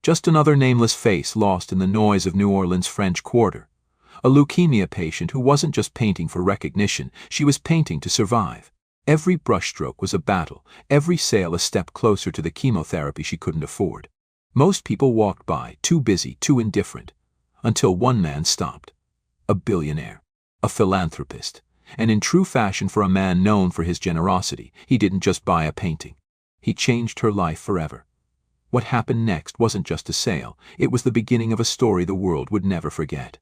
Just another nameless face lost in the noise of New Orleans' French Quarter. A leukemia patient who wasn't just painting for recognition, she was painting to survive. Every brushstroke was a battle, every sale a step closer to the chemotherapy she couldn't afford. Most people walked by, too busy, too indifferent, until one man stopped. A billionaire, a philanthropist, and in true fashion for a man known for his generosity, he didn't just buy a painting. He changed her life forever. What happened next wasn't just a sale, it was the beginning of a story the world would never forget.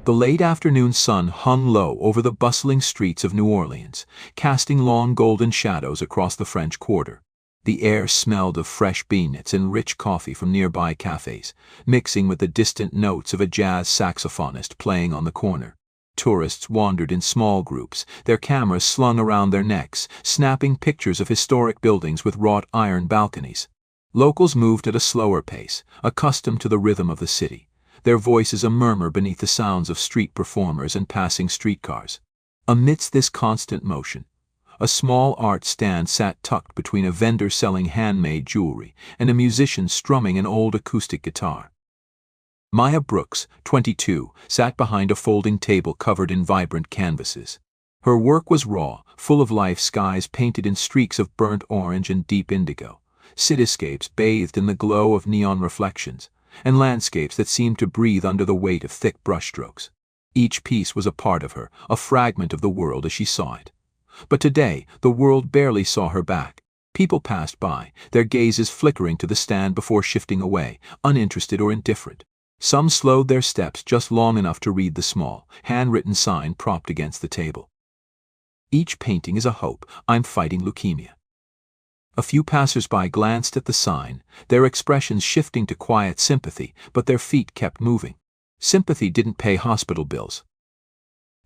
The late afternoon sun hung low over the bustling streets of New Orleans, casting long golden shadows across the French Quarter. The air smelled of fresh beanuts and rich coffee from nearby cafes, mixing with the distant notes of a jazz saxophonist playing on the corner. Tourists wandered in small groups, their cameras slung around their necks, snapping pictures of historic buildings with wrought iron balconies. Locals moved at a slower pace, accustomed to the rhythm of the city, their voices a murmur beneath the sounds of street performers and passing streetcars. Amidst this constant motion, a small art stand sat tucked between a vendor selling handmade jewelry and a musician strumming an old acoustic guitar. Maya Brooks, 22, sat behind a folding table covered in vibrant canvases. Her work was raw, full of life, skies painted in streaks of burnt orange and deep indigo, cityscapes bathed in the glow of neon reflections, and landscapes that seemed to breathe under the weight of thick brushstrokes. Each piece was a part of her, a fragment of the world as she saw it. But today, the world barely saw her back. People passed by, their gazes flickering to the stand before shifting away, uninterested or indifferent. Some slowed their steps just long enough to read the small, handwritten sign propped against the table. Each painting is a hope, I'm fighting leukemia. A few passers-by glanced at the sign, their expressions shifting to quiet sympathy, but their feet kept moving. Sympathy didn't pay hospital bills.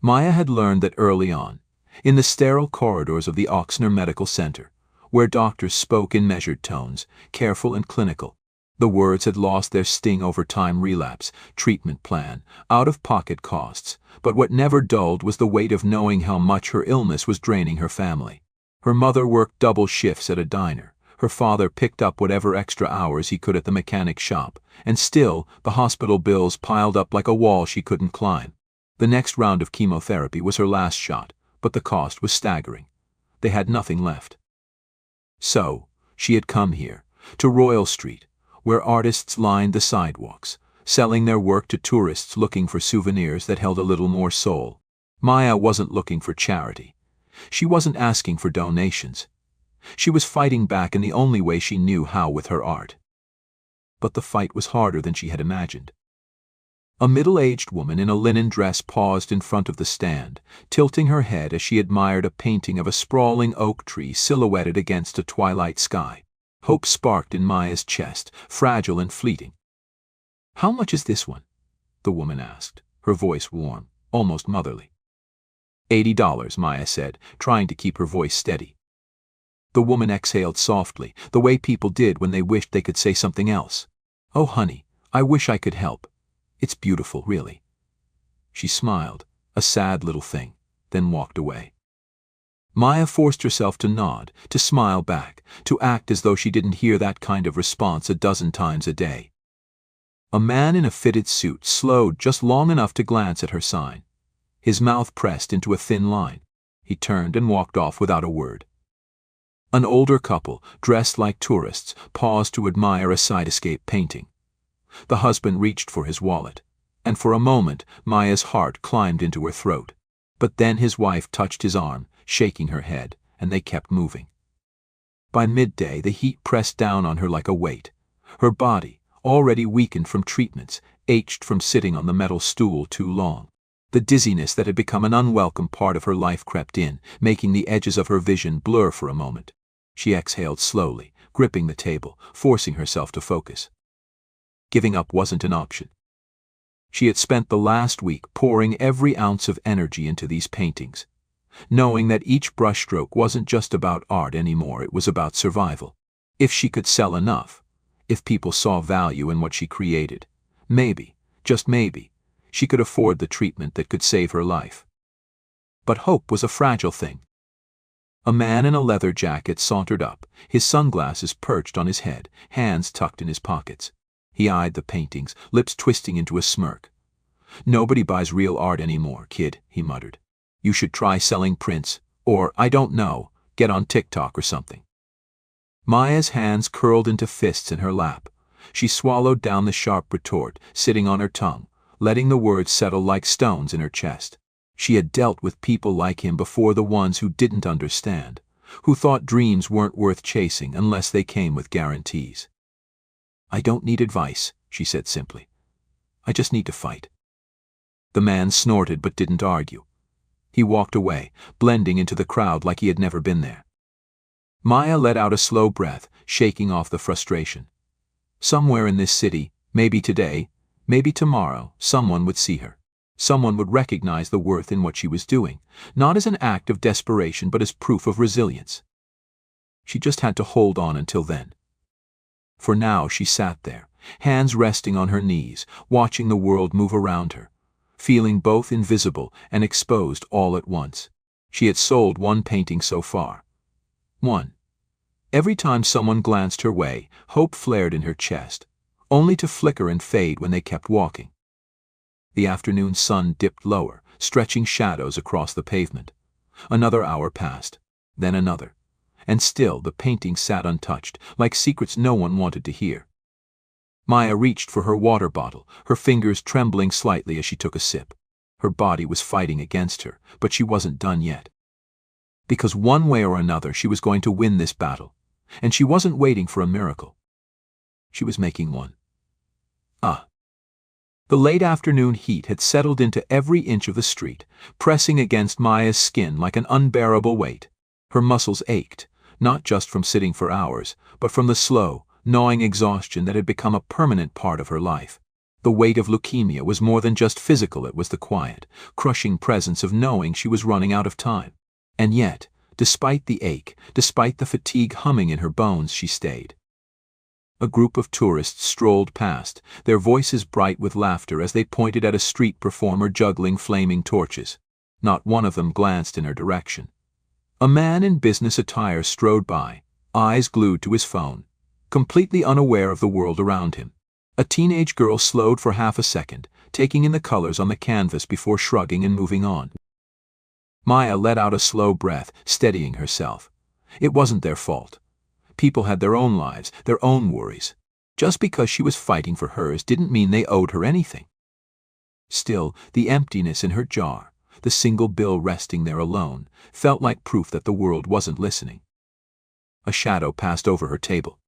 Maya had learned that early on, in the sterile corridors of the Oxner Medical Center, where doctors spoke in measured tones, careful and clinical. The words had lost their sting over time relapse, treatment plan, out-of-pocket costs, but what never dulled was the weight of knowing how much her illness was draining her family. Her mother worked double shifts at a diner, her father picked up whatever extra hours he could at the mechanic shop, and still the hospital bills piled up like a wall she couldn't climb. The next round of chemotherapy was her last shot, but the cost was staggering. They had nothing left. So, she had come here, to Royal Street, where artists lined the sidewalks, selling their work to tourists looking for souvenirs that held a little more soul. Maya wasn't looking for charity. She wasn't asking for donations. She was fighting back in the only way she knew how, with her art. But the fight was harder than she had imagined. A middle-aged woman in a linen dress paused in front of the stand, tilting her head as she admired a painting of a sprawling oak tree silhouetted against a twilight sky. Hope sparked in Maya's chest, fragile and fleeting. "How much is this one?" the woman asked, her voice warm, almost motherly. $80, Maya said, trying to keep her voice steady. The woman exhaled softly, the way people did when they wished they could say something else. "Oh, honey, I wish I could help. It's beautiful, really." She smiled, a sad little thing, then walked away. Maya forced herself to nod, to smile back, to act as though she didn't hear that kind of response a dozen times a day. A man in a fitted suit slowed just long enough to glance at her sign. His mouth pressed into a thin line. He turned and walked off without a word. An older couple, dressed like tourists, paused to admire a side-escape painting. The husband reached for his wallet, and for a moment Maya's heart climbed into her throat. But then his wife touched his arm, shaking her head, and they kept moving. By midday, the heat pressed down on her like a weight. Her body, already weakened from treatments, ached from sitting on the metal stool too long. The dizziness that had become an unwelcome part of her life crept in, making the edges of her vision blur for a moment. She exhaled slowly, gripping the table, forcing herself to focus. Giving up wasn't an option. She had spent the last week pouring every ounce of energy into these paintings, knowing that each brushstroke wasn't just about art anymore, it was about survival. If she could sell enough, if people saw value in what she created, maybe, just maybe, she could afford the treatment that could save her life. But hope was a fragile thing. A man in a leather jacket sauntered up, his sunglasses perched on his head, hands tucked in his pockets. He eyed the paintings, lips twisting into a smirk. "Nobody buys real art anymore, kid," he muttered. "You should try selling prints, or, I don't know, get on TikTok or something." Maya's hands curled into fists in her lap. She swallowed down the sharp retort, sitting on her tongue, letting the words settle like stones in her chest. She had dealt with people like him before, the ones who didn't understand, who thought dreams weren't worth chasing unless they came with guarantees. "I don't need advice," she said simply. "I just need to fight." The man snorted but didn't argue. He walked away, blending into the crowd like he had never been there. Maya let out a slow breath, shaking off the frustration. Somewhere in this city, maybe today, maybe tomorrow, someone would see her. Someone would recognize the worth in what she was doing, not as an act of desperation but as proof of resilience. She just had to hold on until then. For now she sat there, hands resting on her knees, watching the world move around her, feeling both invisible and exposed all at once. She had sold one painting so far. One. Every time someone glanced her way, hope flared in her chest, only to flicker and fade when they kept walking. The afternoon sun dipped lower, stretching shadows across the pavement. Another hour passed, then another, and still the painting sat untouched, like secrets no one wanted to hear. Maya reached for her water bottle, her fingers trembling slightly as she took a sip. Her body was fighting against her, but she wasn't done yet. Because one way or another she was going to win this battle, and she wasn't waiting for a miracle. She was making one. The late afternoon heat had settled into every inch of the street, pressing against Maya's skin like an unbearable weight. Her muscles ached, not just from sitting for hours, but from the slow, gnawing exhaustion that had become a permanent part of her life. The weight of leukemia was more than just physical, it was the quiet, crushing presence of knowing she was running out of time. And yet, despite the ache, despite the fatigue humming in her bones, she stayed. A group of tourists strolled past, their voices bright with laughter as they pointed at a street performer juggling flaming torches. Not one of them glanced in her direction. A man in business attire strode by, eyes glued to his phone, completely unaware of the world around him. A teenage girl slowed for half a second, taking in the colors on the canvas before shrugging and moving on. Maya let out a slow breath, steadying herself. It wasn't their fault. People had their own lives, their own worries. Just because she was fighting for hers didn't mean they owed her anything. Still, the emptiness in her jar, the single bill resting there alone, felt like proof that the world wasn't listening. A shadow passed over her table.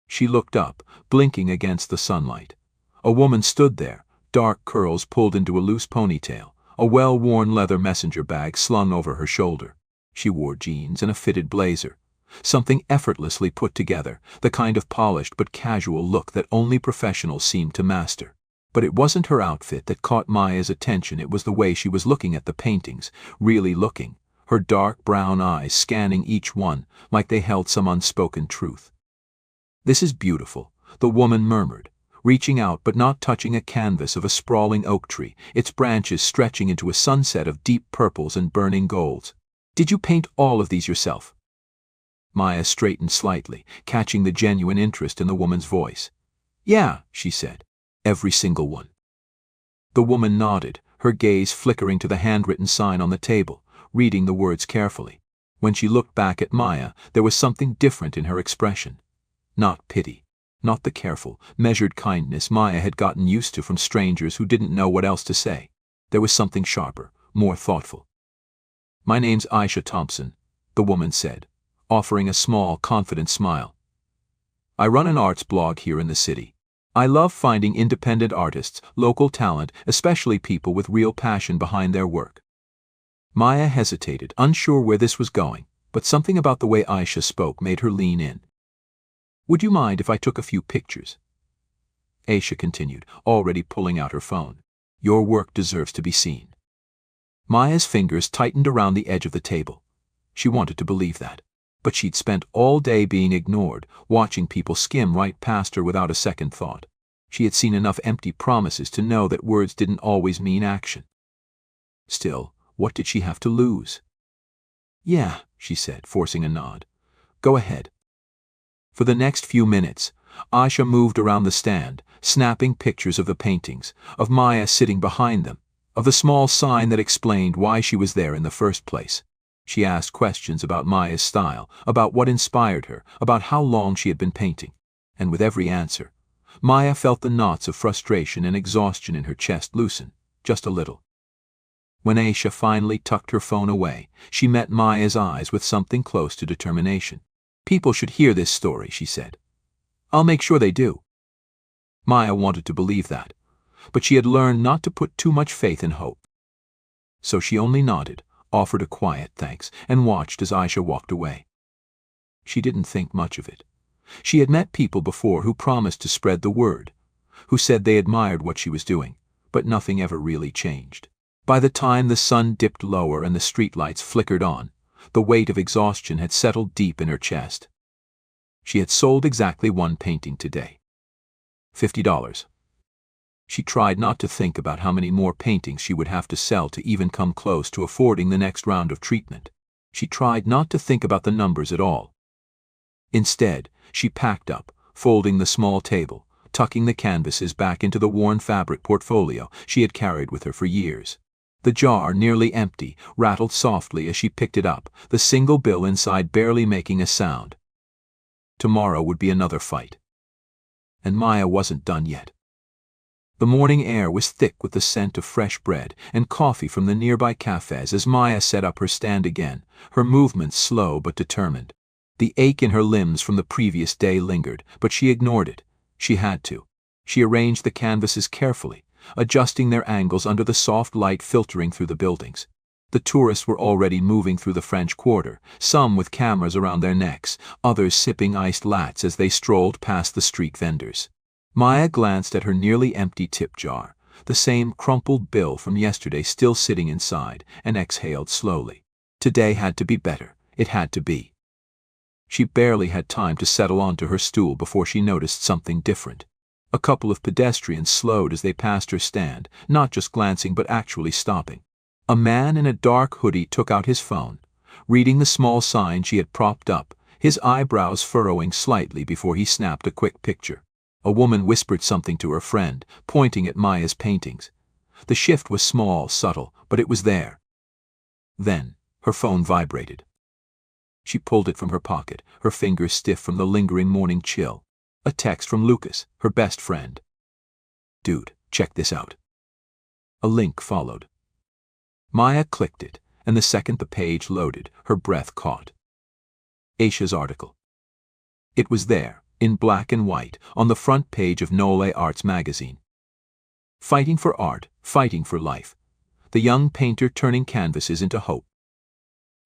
She looked up, blinking against the sunlight. A woman stood there, dark curls pulled into a loose ponytail, a well-worn leather messenger bag slung over her shoulder. She wore jeans and a fitted blazer. Something effortlessly put together, the kind of polished but casual look that only professionals seemed to master. But it wasn't her outfit that caught Maya's attention, it was the way she was looking at the paintings, really looking, her dark brown eyes scanning each one like they held some unspoken truth. "This is beautiful," the woman murmured, reaching out but not touching a canvas of a sprawling oak tree, its branches stretching into a sunset of deep purples and burning golds. "Did you paint all of these yourself?" Maya straightened slightly, catching the genuine interest in the woman's voice. "Yeah," she said. "Every single one." The woman nodded, her gaze flickering to the handwritten sign on the table, reading the words carefully. When she looked back at Maya, there was something different in her expression. Not pity, not the careful, measured kindness Maya had gotten used to from strangers who didn't know what else to say. There was something sharper, more thoughtful. "My name's Aisha Thompson," the woman said, offering a small, confident smile. "I run an arts blog here in the city. I love finding independent artists, local talent, especially people with real passion behind their work." Maya hesitated, unsure where this was going, but something about the way Aisha spoke made her lean in. "Would you mind if I took a few pictures?" Aisha continued, already pulling out her phone. "Your work deserves to be seen." Maya's fingers tightened around the edge of the table. She wanted to believe that. But she'd spent all day being ignored, watching people skim right past her without a second thought. She had seen enough empty promises to know that words didn't always mean action. Still, what did she have to lose? Yeah, she said, forcing a nod. Go ahead. For the next few minutes, Aisha moved around the stand, snapping pictures of the paintings, of Maya sitting behind them, of the small sign that explained why she was there in the first place. She asked questions about Maya's style, about what inspired her, about how long she had been painting. And with every answer, Maya felt the knots of frustration and exhaustion in her chest loosen, just a little. When Aisha finally tucked her phone away, she met Maya's eyes with something close to determination. People should hear this story, she said. I'll make sure they do. Maya wanted to believe that, but she had learned not to put too much faith in hope. So she only nodded, offered a quiet thanks, and watched as Aisha walked away. She didn't think much of it. She had met people before who promised to spread the word, who said they admired what she was doing, but nothing ever really changed. By the time the sun dipped lower and the streetlights flickered on, the weight of exhaustion had settled deep in her chest. She had sold exactly one painting today. $50. She tried not to think about how many more paintings she would have to sell to even come close to affording the next round of treatment. She tried not to think about the numbers at all. Instead, she packed up, folding the small table, tucking the canvases back into the worn fabric portfolio she had carried with her for years. The jar, nearly empty, rattled softly as she picked it up, the single bill inside barely making a sound. Tomorrow would be another fight. And Maya wasn't done yet. The morning air was thick with the scent of fresh bread and coffee from the nearby cafes as Maya set up her stand again, her movements slow but determined. The ache in her limbs from the previous day lingered, but she ignored it. She had to. She arranged the canvases carefully, adjusting their angles under the soft light filtering through the buildings. The tourists were already moving through the French Quarter, some with cameras around their necks, others sipping iced lattes as they strolled past the street vendors. Maya glanced at her nearly empty tip jar, the same crumpled bill from yesterday still sitting inside, and exhaled slowly. Today had to be better. It had to be. She barely had time to settle onto her stool before she noticed something different. A couple of pedestrians slowed as they passed her stand, not just glancing but actually stopping. A man in a dark hoodie took out his phone, reading the small sign she had propped up, his eyebrows furrowing slightly before he snapped a quick picture. A woman whispered something to her friend, pointing at Maya's paintings. The shift was small, subtle, but it was there. Then, her phone vibrated. She pulled it from her pocket, her fingers stiff from the lingering morning chill. A text from Lucas, her best friend. Dude, check this out. A link followed. Maya clicked it, and the second the page loaded, her breath caught. Aisha's article. It was there, in black and white, on the front page of Nole Arts magazine. Fighting for art, fighting for life. The young painter turning canvases into hope.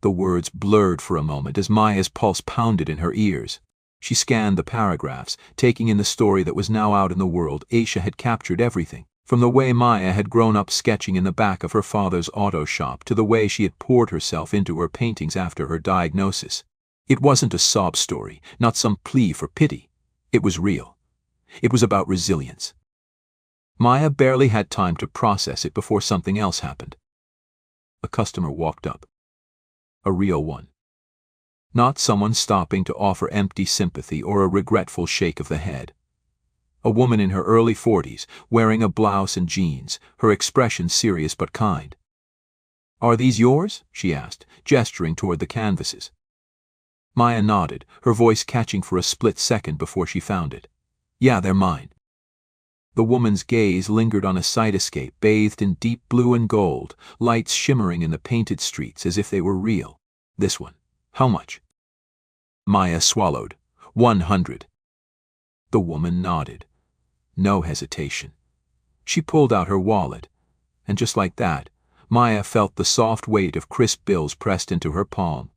The words blurred for a moment as Maya's pulse pounded in her ears. She scanned the paragraphs, taking in the story that was now out in the world. Aisha had captured everything, from the way Maya had grown up sketching in the back of her father's auto shop to the way she had poured herself into her paintings after her diagnosis. It wasn't a sob story, not some plea for pity. It was real. It was about resilience. Maya barely had time to process it before something else happened. A customer walked up. A real one. Not someone stopping to offer empty sympathy or a regretful shake of the head. A woman in her early 40s, wearing a blouse and jeans, her expression serious but kind. Are these yours? She asked, gesturing toward the canvases. Maya nodded, her voice catching for a split second before she found it. Yeah, they're mine. The woman's gaze lingered on a cityscape bathed in deep blue and gold, lights shimmering in the painted streets as if they were real. This one. How much? Maya swallowed. 100. The woman nodded. No hesitation. She pulled out her wallet, and just like that, Maya felt the soft weight of crisp bills pressed into her palm.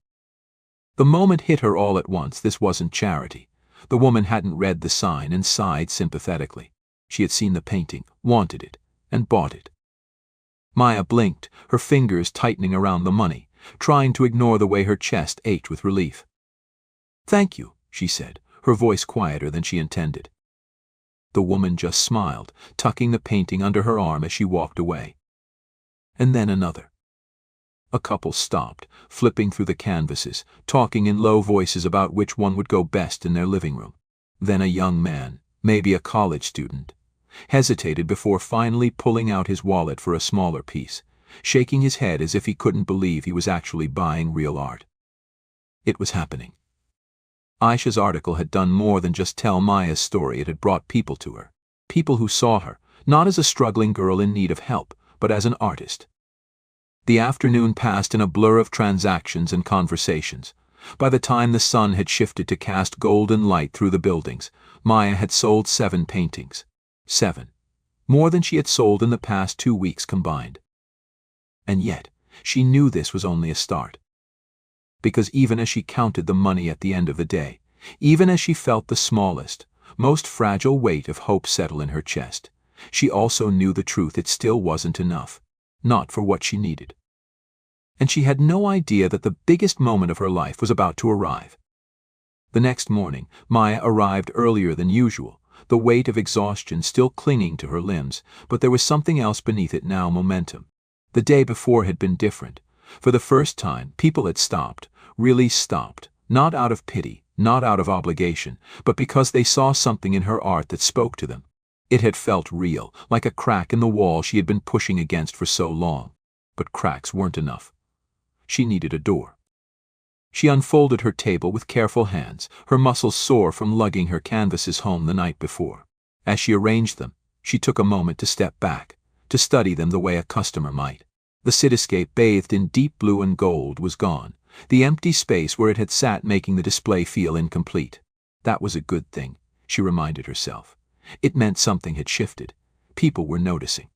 The moment hit her all at once. This wasn't charity. The woman hadn't read the sign and sighed sympathetically. She had seen the painting, wanted it, and bought it. Maya blinked, her fingers tightening around the money, trying to ignore the way her chest ached with relief. Thank you, she said, her voice quieter than she intended. The woman just smiled, tucking the painting under her arm as she walked away. And then another. A couple stopped, flipping through the canvases, talking in low voices about which one would go best in their living room. Then a young man, maybe a college student, hesitated before finally pulling out his wallet for a smaller piece, shaking his head as if he couldn't believe he was actually buying real art. It was happening. Aisha's article had done more than just tell Maya's story. It had brought people to her. People who saw her, not as a struggling girl in need of help, but as an artist. The afternoon passed in a blur of transactions and conversations. By the time the sun had shifted to cast golden light through the buildings, Maya had sold 7 paintings. 7. More than she had sold in the past 2 weeks combined. And yet, she knew this was only a start. Because even as she counted the money at the end of the day, even as she felt the smallest, most fragile weight of hope settle in her chest, she also knew the truth: it still wasn't enough. Not for what she needed. And she had no idea that the biggest moment of her life was about to arrive. The next morning, Maya arrived earlier than usual, the weight of exhaustion still clinging to her limbs, but there was something else beneath it now: momentum. The day before had been different. For the first time, people had stopped, really stopped, not out of pity, not out of obligation, but because they saw something in her art that spoke to them. It had felt real, like a crack in the wall she had been pushing against for so long. But cracks weren't enough. She needed a door. She unfolded her table with careful hands, her muscles sore from lugging her canvases home the night before. As she arranged them, she took a moment to step back, to study them the way a customer might. The cityscape bathed in deep blue and gold was gone, the empty space where it had sat making the display feel incomplete. That was a good thing, she reminded herself. It meant something had shifted. People were noticing.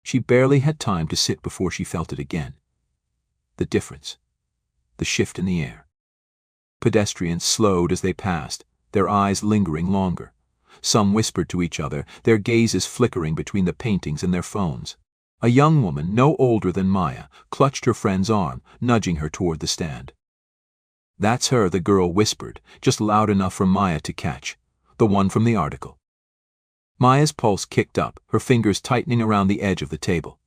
She barely had time to sit before she felt it again. The difference. The shift in the air. Pedestrians slowed as they passed, their eyes lingering longer. Some whispered to each other, their gazes flickering between the paintings and their phones. A young woman, no older than Maya, clutched her friend's arm, nudging her toward the stand. "That's her," the girl whispered, just loud enough for Maya to catch. "The one from the article." Maya's pulse kicked up, her fingers tightening around the edge of the table.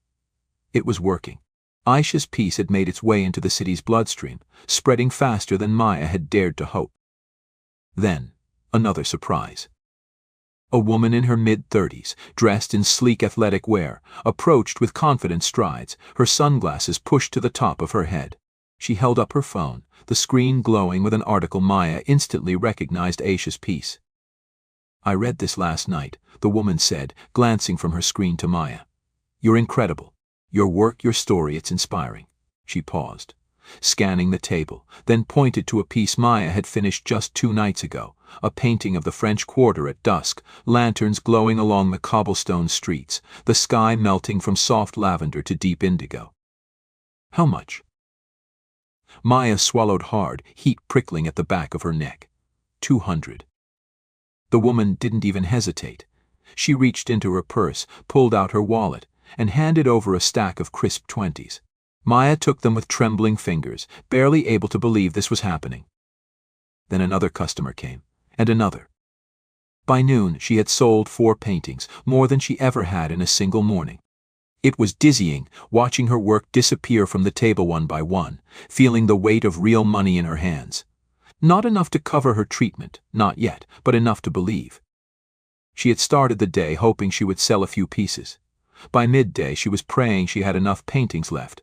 It was working. Aisha's piece had made its way into the city's bloodstream, spreading faster than Maya had dared to hope. Then, another surprise. A woman in her mid-30s, dressed in sleek athletic wear, approached with confident strides, her sunglasses pushed to the top of her head. She held up her phone, the screen glowing with an article. Maya instantly recognized Aisha's piece. "I read this last night," the woman said, glancing from her screen to Maya. "You're incredible. Your work, your story, it's inspiring." She paused, scanning the table, then pointed to a piece Maya had finished just 2 nights ago, a painting of the French Quarter at dusk, lanterns glowing along the cobblestone streets, the sky melting from soft lavender to deep indigo. "How much?" Maya swallowed hard, heat prickling at the back of her neck. 200. The woman didn't even hesitate. She reached into her purse, pulled out her wallet, and handed over a stack of crisp 20s. Maya took them with trembling fingers, barely able to believe this was happening. Then another customer came, and another. By noon, she had sold 4 paintings, more than she ever had in a single morning. It was dizzying, watching her work disappear from the table one by one, feeling the weight of real money in her hands. Not enough to cover her treatment, not yet, but enough to believe. She had started the day hoping she would sell a few pieces. By midday, she was praying she had enough paintings left.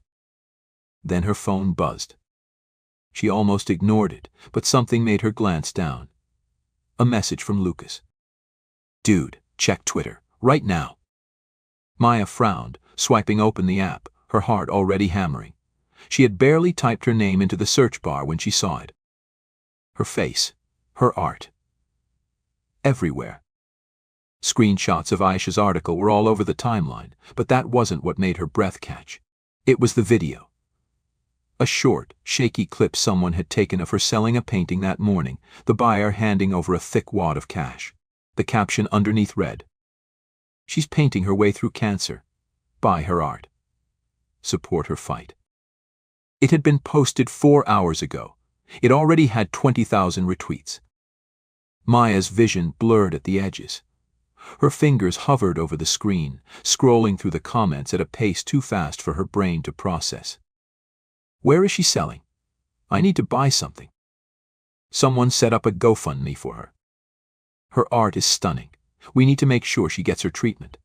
Then her phone buzzed. She almost ignored it, but something made her glance down. A message from Lucas. "Dude, check Twitter, right now." Maya frowned, swiping open the app, her heart already hammering. She had barely typed her name into the search bar when she saw it. Her face, her art. Everywhere. Screenshots of Aisha's article were all over the timeline, but that wasn't what made her breath catch. It was the video. A short, shaky clip someone had taken of her selling a painting that morning, the buyer handing over a thick wad of cash. The caption underneath read, "She's painting her way through cancer. Buy her art. Support her fight." It had been posted 4 hours ago. It already had 20,000 retweets. Maya's vision blurred at the edges. Her fingers hovered over the screen, scrolling through the comments at a pace too fast for her brain to process. Where is she selling? I need to buy something. Someone set up a GoFundMe for her. Her art is stunning. We need to make sure she gets her treatment.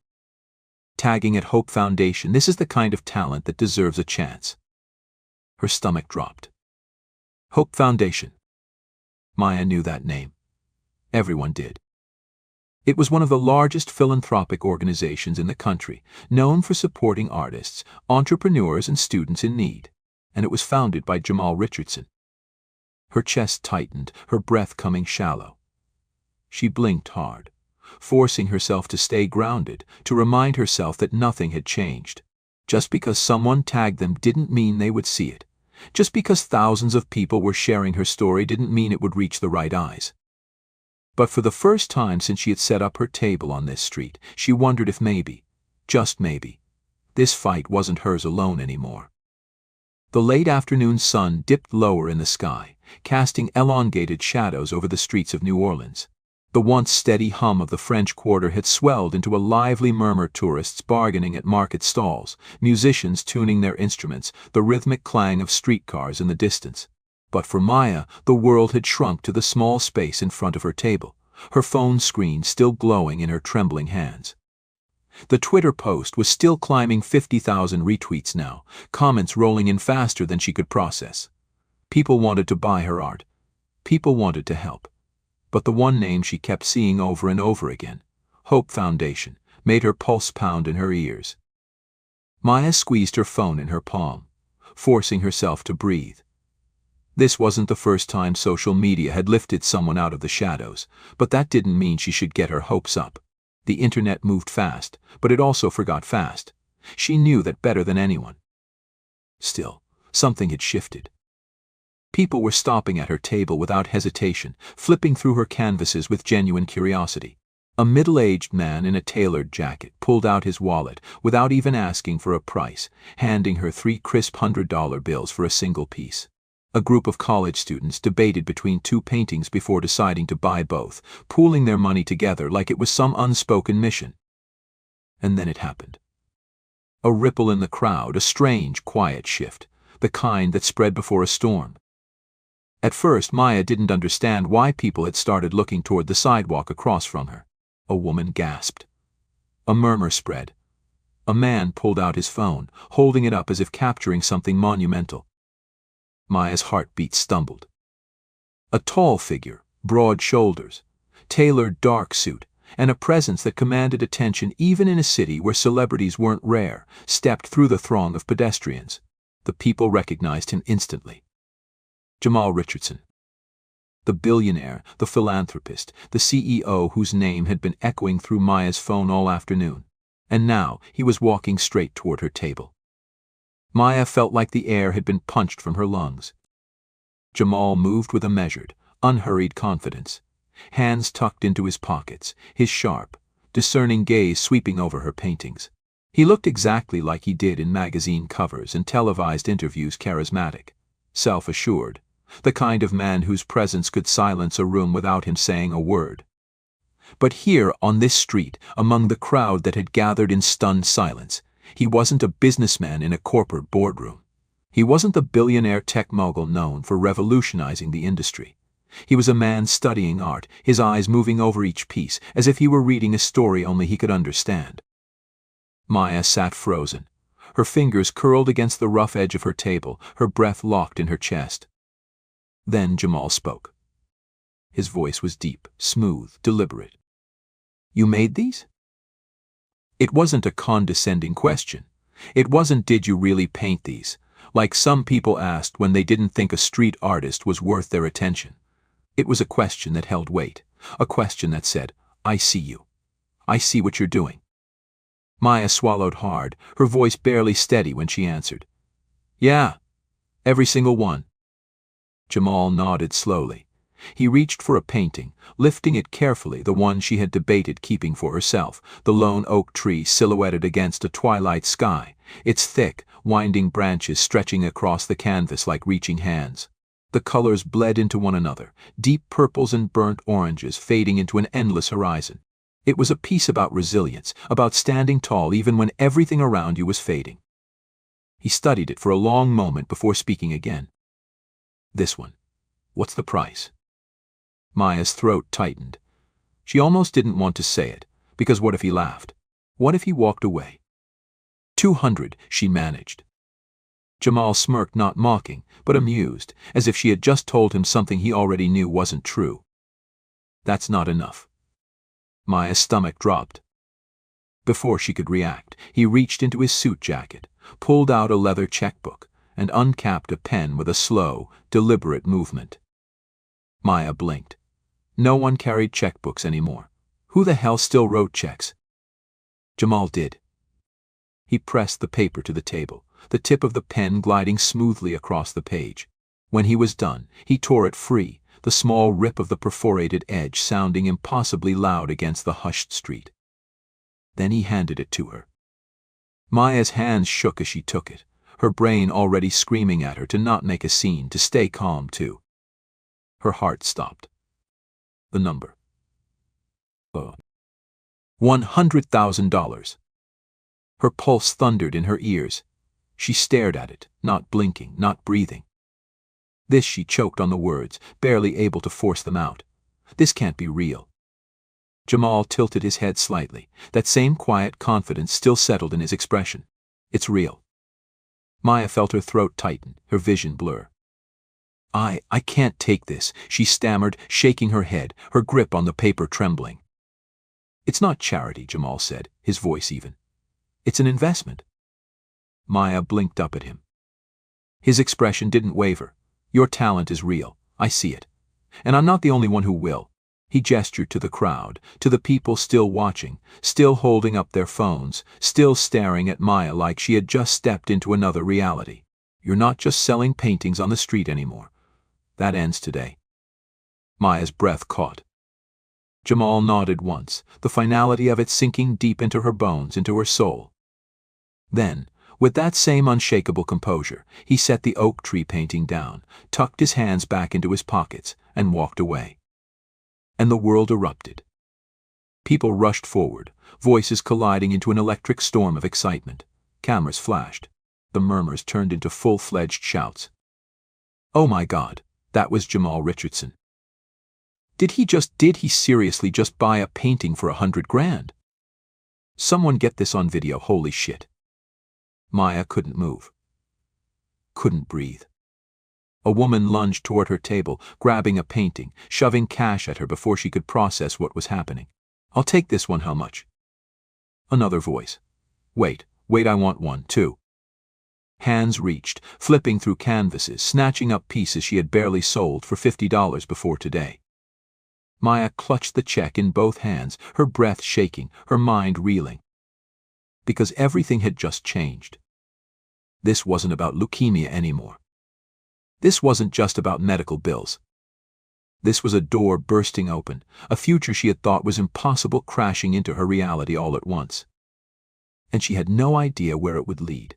Tagging at Hope Foundation, this is the kind of talent that deserves a chance. Her stomach dropped. Hope Foundation. Maya knew that name. Everyone did. It was one of the largest philanthropic organizations in the country, known for supporting artists, entrepreneurs, and students in need, and it was founded by Jamal Richardson. Her chest tightened, her breath coming shallow. She blinked hard, forcing herself to stay grounded, to remind herself that nothing had changed. Just because someone tagged them didn't mean they would see it. Just because thousands of people were sharing her story didn't mean it would reach the right eyes. But for the first time since she had set up her table on this street, she wondered if maybe, just maybe, this fight wasn't hers alone anymore. The late afternoon sun dipped lower in the sky, casting elongated shadows over the streets of New Orleans. The once steady hum of the French Quarter had swelled into a lively murmur, tourists bargaining at market stalls, musicians tuning their instruments, the rhythmic clang of streetcars in the distance. But for Maya, the world had shrunk to the small space in front of her table, her phone screen still glowing in her trembling hands. The Twitter post was still climbing 50,000 retweets now, comments rolling in faster than she could process. People wanted to buy her art. People wanted to help. But the one name she kept seeing over and over again, Hope Foundation, made her pulse pound in her ears. Maya squeezed her phone in her palm, forcing herself to breathe. This wasn't the first time social media had lifted someone out of the shadows, but that didn't mean she should get her hopes up. The internet moved fast, but it also forgot fast. She knew that better than anyone. Still, something had shifted. People were stopping at her table without hesitation, flipping through her canvases with genuine curiosity. A middle-aged man in a tailored jacket pulled out his wallet without even asking for a price, handing her 3 crisp $100 bills for a single piece. A group of college students debated between 2 paintings before deciding to buy both, pooling their money together like it was some unspoken mission. And then it happened. A ripple in the crowd, a strange, quiet shift, the kind that spread before a storm. At first, Maya didn't understand why people had started looking toward the sidewalk across from her. A woman gasped. A murmur spread. A man pulled out his phone, holding it up as if capturing something monumental. Maya's heartbeat stumbled. A tall figure, broad shoulders, tailored dark suit, and a presence that commanded attention even in a city where celebrities weren't rare, stepped through the throng of pedestrians. The people recognized him instantly. Jamal Richardson. The billionaire, the philanthropist, the CEO whose name had been echoing through Maya's phone all afternoon. And now he was walking straight toward her table. Maya felt like the air had been punched from her lungs. Jamal moved with a measured, unhurried confidence, hands tucked into his pockets, his sharp, discerning gaze sweeping over her paintings. He looked exactly like he did in magazine covers and televised interviews, charismatic, self-assured, the kind of man whose presence could silence a room without him saying a word. But here, on this street, among the crowd that had gathered in stunned silence, he wasn't a businessman in a corporate boardroom. He wasn't the billionaire tech mogul known for revolutionizing the industry. He was a man studying art, his eyes moving over each piece, as if he were reading a story only he could understand. Maya sat frozen, her fingers curled against the rough edge of her table, her breath locked in her chest. Then Jamal spoke. His voice was deep, smooth, deliberate. "You made these?" It wasn't a condescending question. It wasn't, "Did you really paint these?" like some people asked when they didn't think a street artist was worth their attention. It was a question that held weight, a question that said, "I see you. I see what you're doing." Maya swallowed hard, her voice barely steady when she answered. "Yeah, every single one." Jamal nodded slowly. He reached for a painting, lifting it carefully, the one she had debated keeping for herself, the lone oak tree silhouetted against a twilight sky, its thick, winding branches stretching across the canvas like reaching hands. The colors bled into one another, deep purples and burnt oranges fading into an endless horizon. It was a piece about resilience, about standing tall even when everything around you was fading. He studied it for a long moment before speaking again. This one. What's the price? Maya's throat tightened. She almost didn't want to say it, because what if he laughed? What if he walked away? 200, she managed. Jamal smirked, not mocking, but amused, as if she had just told him something he already knew wasn't true. That's not enough. Maya's stomach dropped. Before she could react, he reached into his suit jacket, pulled out a leather checkbook, and uncapped a pen with a slow, deliberate movement. Maya blinked. No one carried checkbooks anymore. Who the hell still wrote checks? Jamal did. He pressed the paper to the table, the tip of the pen gliding smoothly across the page. When he was done, he tore it free, the small rip of the perforated edge sounding impossibly loud against the hushed street. Then he handed it to her. Maya's hands shook as she took it, her brain already screaming at her to not make a scene, to stay calm too. Her heart stopped. The number. $100,000. Her pulse thundered in her ears. She stared at it, not blinking, not breathing. This, she choked on the words, barely able to force them out. This can't be real. Jamal tilted his head slightly, that same quiet confidence still settled in his expression. It's real. Maya felt her throat tighten, her vision blur. I can't take this, she stammered, shaking her head, her grip on the paper trembling. It's not charity, Jamal said, his voice even. It's an investment. Maya blinked up at him. His expression didn't waver. Your talent is real, I see it. And I'm not the only one who will. He gestured to the crowd, to the people still watching, still holding up their phones, still staring at Maya like she had just stepped into another reality. You're not just selling paintings on the street anymore. That ends today. Maya's breath caught. Jamal nodded once, the finality of it sinking deep into her bones, into her soul. Then, with that same unshakable composure, he set the oak tree painting down, tucked his hands back into his pockets, and walked away. And the world erupted. People rushed forward, voices colliding into an electric storm of excitement. Cameras flashed. The murmurs turned into full-fledged shouts. Oh my God, that was Jamal Richardson. Did he seriously just buy a painting for $100,000? Someone get this on video, holy shit. Maya couldn't move. Couldn't breathe. A woman lunged toward her table, grabbing a painting, shoving cash at her before she could process what was happening. I'll take this one, how much? Another voice. Wait, I want one, too. Hands reached, flipping through canvases, snatching up pieces she had barely sold for $50 before today. Maya clutched the check in both hands, her breath shaking, her mind reeling. Because everything had just changed. This wasn't about leukemia anymore. This wasn't just about medical bills. This was a door bursting open, a future she had thought was impossible crashing into her reality all at once. And she had no idea where it would lead.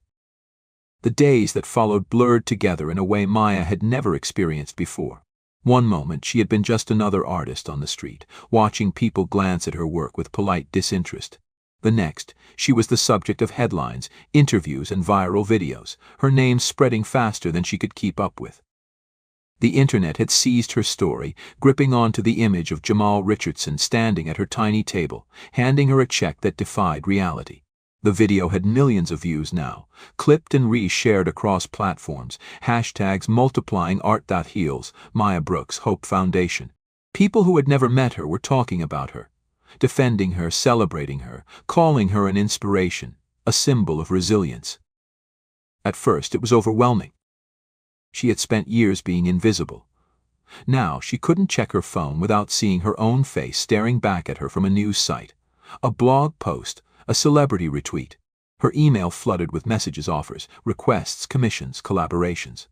The days that followed blurred together in a way Maya had never experienced before. One moment she had been just another artist on the street, watching people glance at her work with polite disinterest. The next, she was the subject of headlines, interviews, and viral videos, her name spreading faster than she could keep up with. The internet had seized her story, gripping onto the image of Jamal Richardson standing at her tiny table, handing her a check that defied reality. The video had millions of views now, clipped and re-shared across platforms, hashtags multiplying Art That Heals, Maya Brooks Hope Foundation. People who had never met her were talking about her, defending her, celebrating her, calling her an inspiration, a symbol of resilience. At first it was overwhelming. She had spent years being invisible. Now she couldn't check her phone without seeing her own face staring back at her from a news site, a blog post, a celebrity retweet. Her email flooded with messages, offers, requests, commissions, collaborations.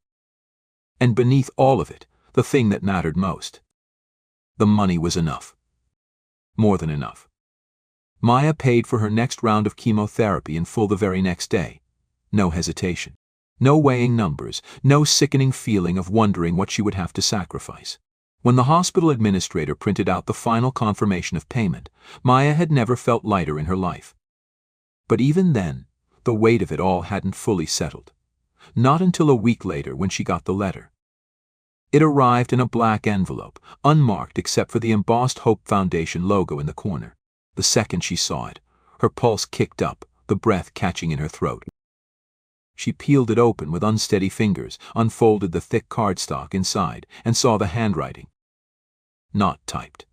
And beneath all of it, the thing that mattered most. The money was enough. More than enough. Maya paid for her next round of chemotherapy in full the very next day. No hesitation. No weighing numbers, no sickening feeling of wondering what she would have to sacrifice. When the hospital administrator printed out the final confirmation of payment, Maya had never felt lighter in her life. But even then, the weight of it all hadn't fully settled. Not until a week later when she got the letter. It arrived in a black envelope, unmarked except for the embossed Hope Foundation logo in the corner. The second she saw it, her pulse kicked up, the breath catching in her throat. She peeled it open with unsteady fingers, unfolded the thick cardstock inside, and saw the handwriting. Not typed.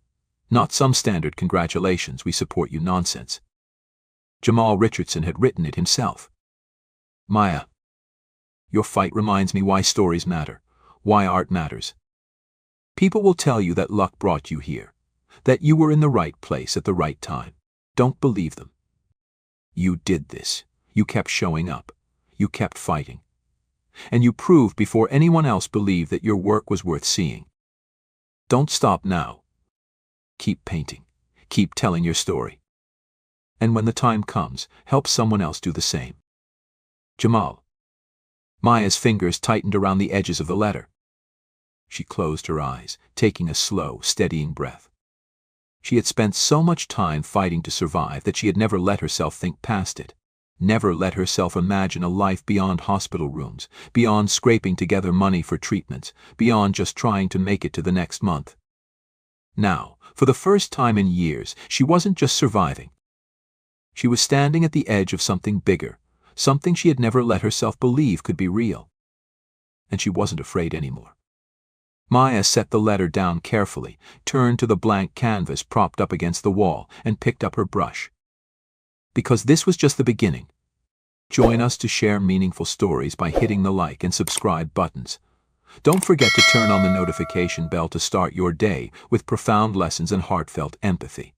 Not some standard "congratulations, we support you" nonsense. Jamal Richardson had written it himself. Maya, your fight reminds me why stories matter, why art matters. People will tell you that luck brought you here, that you were in the right place at the right time. Don't believe them. You did this. You kept showing up. You kept fighting. And you proved before anyone else believed that your work was worth seeing. Don't stop now. Keep painting. Keep telling your story. And when the time comes, help someone else do the same. Jamal. Maya's fingers tightened around the edges of the letter. She closed her eyes, taking a slow, steadying breath. She had spent so much time fighting to survive that she had never let herself think past it. Never let herself imagine a life beyond hospital rooms, beyond scraping together money for treatments, beyond just trying to make it to the next month. Now, for the first time in years, she wasn't just surviving. She was standing at the edge of something bigger, something she had never let herself believe could be real. And she wasn't afraid anymore. Maya set the letter down carefully, turned to the blank canvas propped up against the wall, and picked up her brush. Because this was just the beginning. Join us to share meaningful stories by hitting the like and subscribe buttons. Don't forget to turn on the notification bell to start your day with profound lessons and heartfelt empathy.